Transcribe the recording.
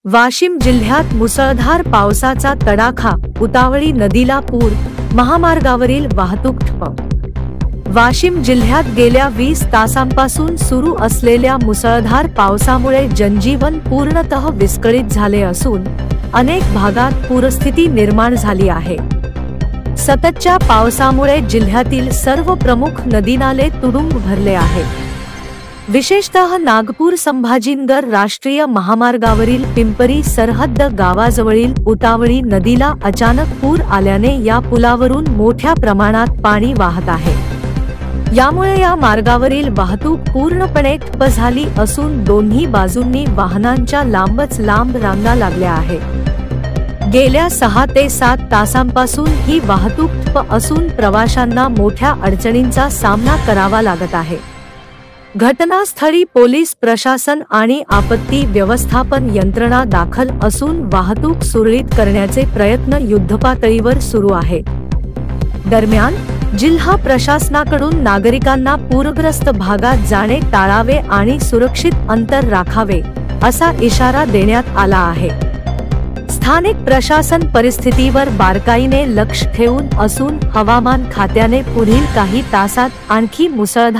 वाशिम जिल्ह्यात मुसळधार पावसाचा तडाखा, उतावळी नदीला पूर, महामार्गावरील वाहतूक ठप्प। वाशिम जिल्ह्यात गेल्या 20 तासांपासून सुरू असलेल्या मुसळधार पावसामुळे जनजीवन पूर्णतः विस्कळीत झाले असून अनेक भागात पूरस्थिती निर्माण झाली आहे। सततच्या पावसामुळे जिल्ह्यातील सर्व प्रमुख नदीनाले तुडुंब भरले आहेत। विशेषतः नागपूर संभाजीनगर राष्ट्रीय महामार्गावरील पिंपरी सरहद्द गावाजवळील उतावळी नदीला अचानक पूर आल्याने या पुलावरून मोठ्या प्रमाणात पाणी वाहत आहे। यामुळे या मार्गावरील वाहतूक पूर्णपणे ठप्प झाली असून दोन्ही बाजूंनी वाहनांच्या लांबच लांब रांगा लागल्या आहेत। गेल्या 6 ते 7 तासांपासून ही वाहतूक ठप्प असून प्रवाशांना मोठ्या अडचणींचा सामना करावा लागत आहे। घटनास्थळी पोलीस प्रशासन आणि आपत्ती व्यवस्थापन यंत्रणा दाखल असून वाहतूक सुरळीत करण्याचे प्रयत्न युद्धपातळीवर सुरू आहेत। दरम्यान जिल्हा प्रशासनाकडून नागरिकांना पूरग्रस्त भागात जाणे टाळावे आणि सुरक्षित अंतर राखावे असा इशारा देण्यात आला आहे। स्थानिक प्रशासन परिस्थितीवर बारकाईने लक्ष ठेवून असून हवामान खात्याने पुढील काही तासात आणखी मुसळधार